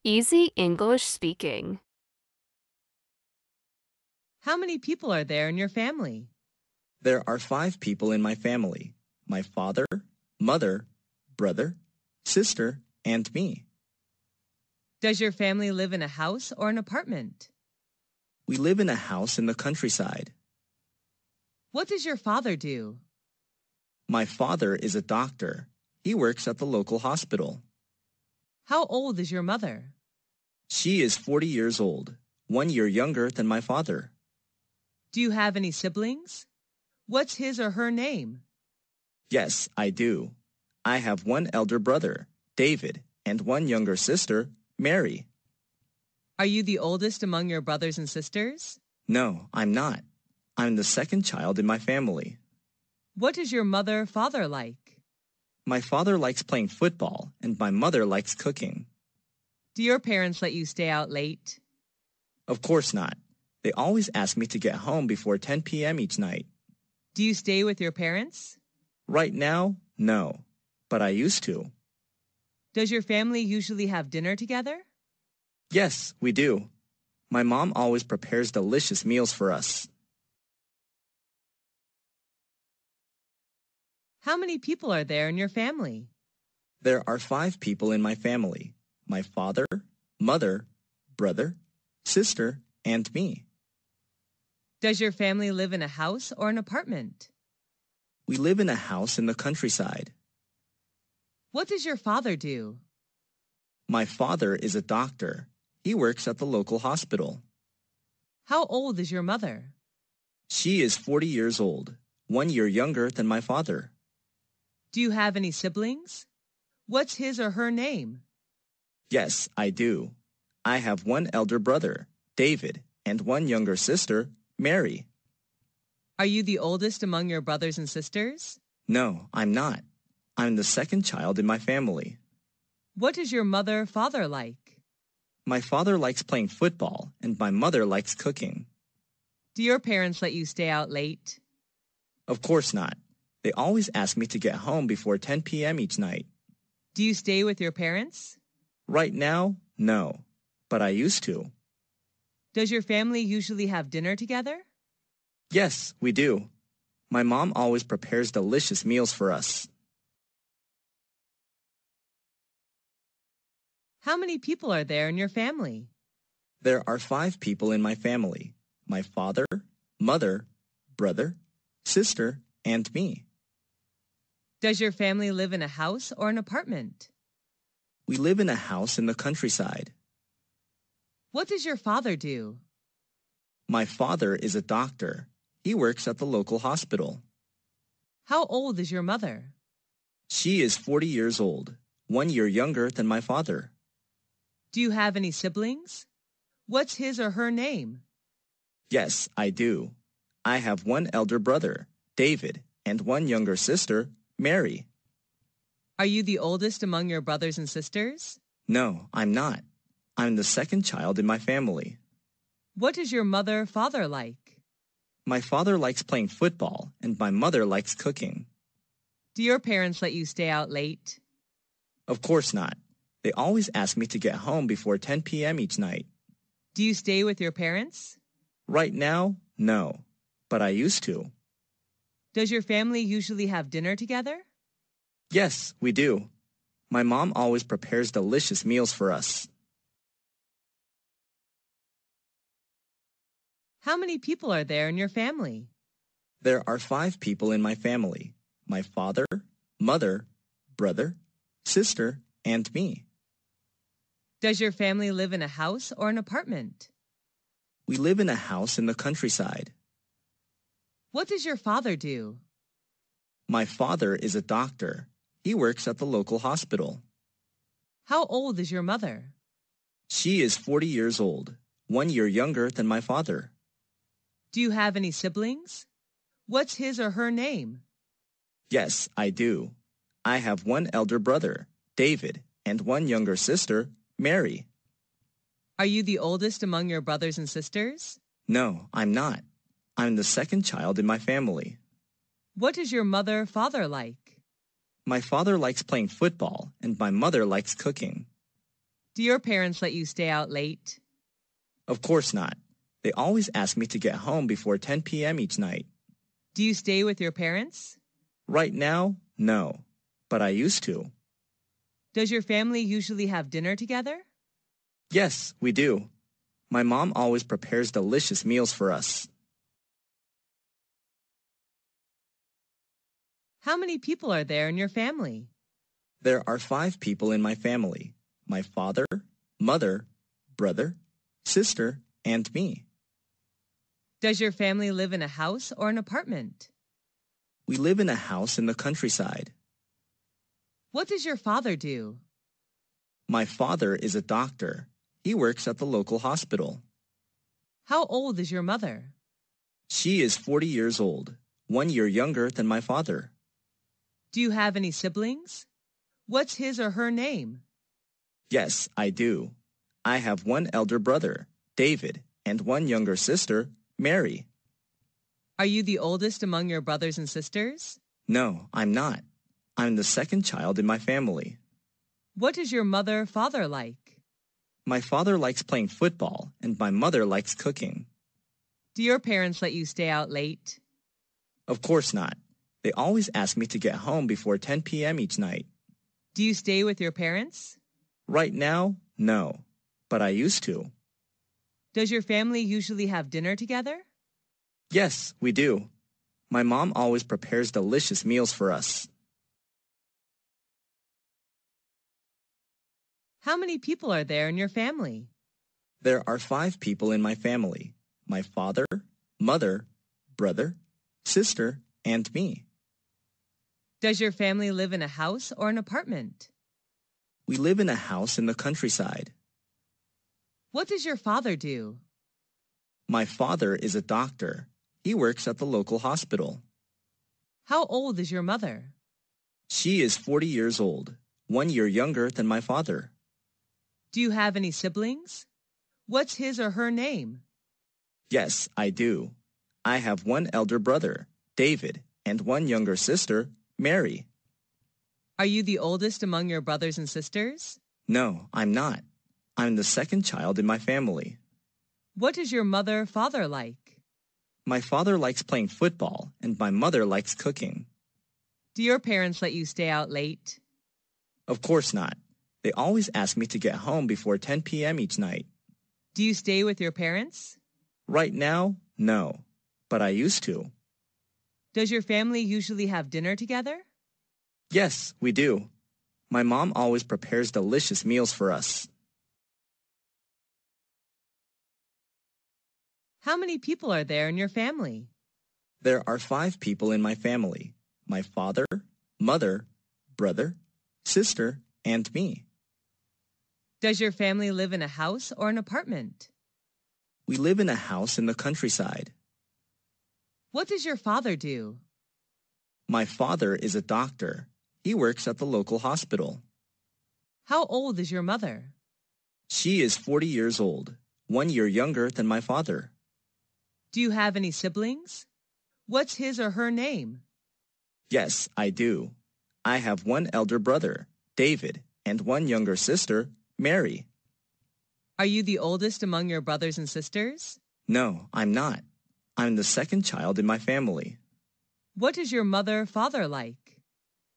Easy English speaking. How many people are there in your family? There are 5 people in my family. My father, mother, brother, sister, and me. Does your family live in a house or an apartment? We live in a house in the countryside. What does your father do? My father is a doctor. He works at the local hospital. How old is your mother? She is 40 years old, 1 year younger than my father. Do you have any siblings? What's his or her name? Yes, I do. I have 1 elder brother, David, and 1 younger sister, Mary. Are you the oldest among your brothers and sisters? No, I'm not. I'm the second child in my family. What is your father like? My father likes playing football, and my mother likes cooking. Do your parents let you stay out late? Of course not. They always ask me to get home before 10 p.m. each night. Do you stay with your parents? Right now, no, but I used to. Does your family usually have dinner together? Yes, we do. My mom always prepares delicious meals for us. How many people are there in your family? There are 5 people in my family. My father, mother, brother, sister, and me. Does your family live in a house or an apartment? We live in a house in the countryside. What does your father do? My father is a doctor. He works at the local hospital. How old is your mother? She is 40 years old, 1 year younger than my father. Do you have any siblings? What's his or her name? Yes, I do. I have 1 elder brother, David, and 1 younger sister, Mary. Are you the oldest among your brothers and sisters? No, I'm not. I'm the second child in my family. What is your father like? My father likes playing football, and my mother likes cooking. Do your parents let you stay out late? Of course not. They always ask me to get home before 10 p.m. each night. Do you stay with your parents? Right now, no, but I used to. Does your family usually have dinner together? Yes, we do. My mom always prepares delicious meals for us. How many people are there in your family? There are 5 people in my family. My father, mother, brother, sister, and me. Does your family live in a house or an apartment? We live in a house in the countryside. What does your father do? My father is a doctor. He works at the local hospital. How old is your mother? She is 40 years old, 1 year younger than my father. Do you have any siblings? What's his or her name? Yes, I do. I have 1 elder brother, David, and 1 younger sister, Mary. Are you the oldest among your brothers and sisters? No, I'm not. I'm the second child in my family. What is your father like? My father likes playing football, and my mother likes cooking. Do your parents let you stay out late? Of course not. They always ask me to get home before 10 p.m. each night. Do you stay with your parents? Right now, no, but I used to. Does your family usually have dinner together? Yes, we do. My mom always prepares delicious meals for us. How many people are there in your family? There are 5 people in my family. My father, mother, brother, sister, and me. Does your family live in a house or an apartment? We live in a house in the countryside. What does your father do? My father is a doctor. He works at the local hospital. How old is your mother? She is 40 years old, 1 year younger than my father. Do you have any siblings? What's his or her name? Yes, I do. I have 1 elder brother, David, and 1 younger sister, Mary. Are you the oldest among your brothers and sisters? No, I'm not. I'm the second child in my family. What is your father like? My father likes playing football, and my mother likes cooking. Do your parents let you stay out late? Of course not. They always ask me to get home before 10 p.m. each night. Do you stay with your parents? Right now, no, but I used to. Does your family usually have dinner together? Yes, we do. My mom always prepares delicious meals for us. How many people are there in your family? There are 5 people in my family. My father, mother, brother, sister, and me. Does your family live in a house or an apartment? We live in a house in the countryside. What does your father do? My father is a doctor. He works at the local hospital. How old is your mother? She is 40 years old, 1 year younger than my father. Do you have any siblings? What's his or her name? Yes, I do. I have 1 elder brother, David, and 1 younger sister, Mary. Are you the oldest among your brothers and sisters? No, I'm not. I'm the second child in my family. What is your mother/father like? My father likes playing football, and my mother likes cooking. Do your parents let you stay out late? Of course not. They always ask me to get home before 10 p.m. each night. Do you stay with your parents? Right now, no, but I used to. Does your family usually have dinner together? Yes, we do. My mom always prepares delicious meals for us. How many people are there in your family? There are 5 people in my family. My father, mother, brother, sister, and me. Does your family live in a house or an apartment? We live in a house in the countryside. What does your father do? My father is a doctor. He works at the local hospital. How old is your mother? She is 40 years old, 1 year younger than my father. Do you have any siblings? What's his or her name? Yes, I do. I have 1 elder brother, David, and 1 younger sister, Mary. Are you the oldest among your brothers and sisters? No, I'm not. I'm the second child in my family. What is your mother/father like? My father likes playing football, and my mother likes cooking. Do your parents let you stay out late? Of course not. They always ask me to get home before 10 p.m. each night. Do you stay with your parents? Right now, no, but I used to. Does your family usually have dinner together? Yes, we do. My mom always prepares delicious meals for us. How many people are there in your family? There are 5 people in my family. My father, mother, brother, sister, and me. Does your family live in a house or an apartment? We live in a house in the countryside. What does your father do? My father is a doctor. He works at the local hospital. How old is your mother? She is 40 years old, 1 year younger than my father. Do you have any siblings? What's his or her name? Yes, I do. I have 1 elder brother, David, and 1 younger sister, Mary. Are you the oldest among your brothers and sisters? No, I'm not. I'm the second child in my family. What is your mother/father like?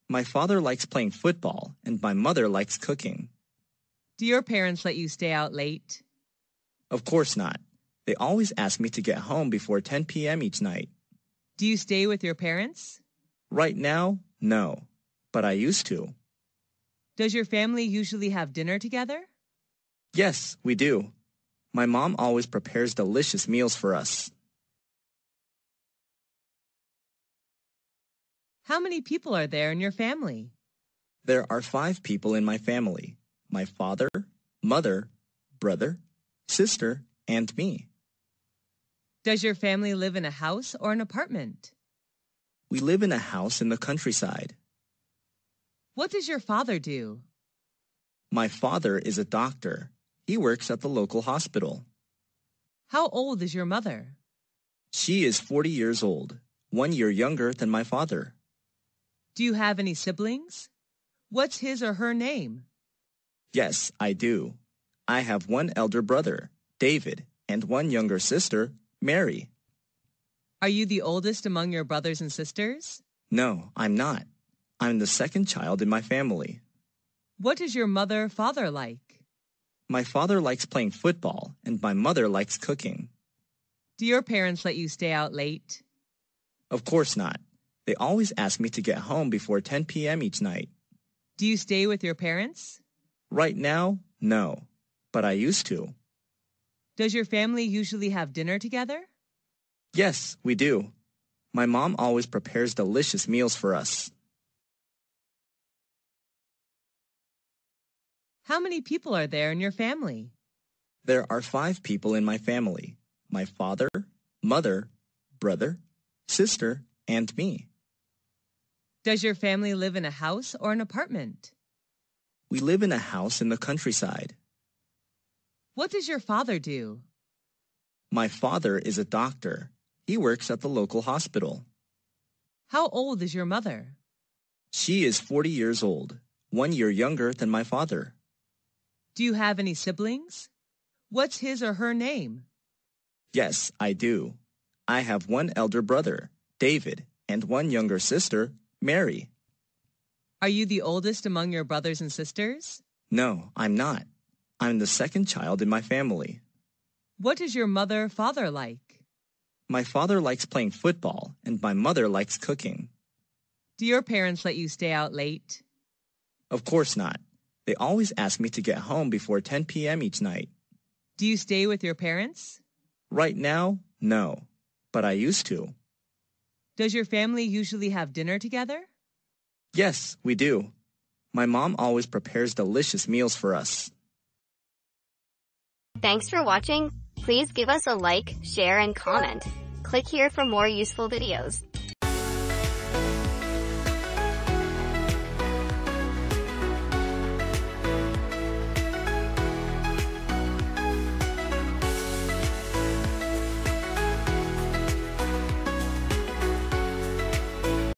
My father likes playing football, and my mother likes cooking. Do your parents let you stay out late? Of course not. They always ask me to get home before 10 p.m. each night. Do you stay with your parents? Right now, no, but I used to. Does your family usually have dinner together? Yes, we do. My mom always prepares delicious meals for us. How many people are there in your family? There are 5 people in my family. My father, mother, brother, sister, and me. Does your family live in a house or an apartment? We live in a house in the countryside. What does your father do? My father is a doctor. He works at the local hospital. How old is your mother? She is 40 years old, 1 year younger than my father. Do you have any siblings? What's his or her name? Yes, I do. I have one elder brother, David, and one younger sister, Mary. Are you the oldest among your brothers and sisters? No, I'm not. I'm the second child in my family. What is your father like? My father likes playing football, and my mother likes cooking. Do your parents let you stay out late? Of course not. They always ask me to get home before 10 p.m. each night. Do you stay with your parents? Right now, no, but I used to. Does your family usually have dinner together? Yes, we do. My mom always prepares delicious meals for us. How many people are there in your family? There are 5 people in my family. My father, mother, brother, sister, and me. Does your family live in a house or an apartment? We live in a house in the countryside. What does your father do? My father is a doctor. He works at the local hospital. How old is your mother? She is 40 years old, 1 year younger than my father. Do you have any siblings? What's his or her name? Yes, I do. I have one elder brother, David, and one younger sister, Mary. Are you the oldest among your brothers and sisters? No, I'm not. I'm the second child in my family. What is your father like? My father likes playing football, and my mother likes cooking. Do your parents let you stay out late? Of course not. They always ask me to get home before 10 p.m. each night. Do you stay with your parents? Right now, no, but I used to. Does your family usually have dinner together? Yes, we do. My mom always prepares delicious meals for us. Thanks for watching. Please give us a like, share, and comment. Click here for more useful videos.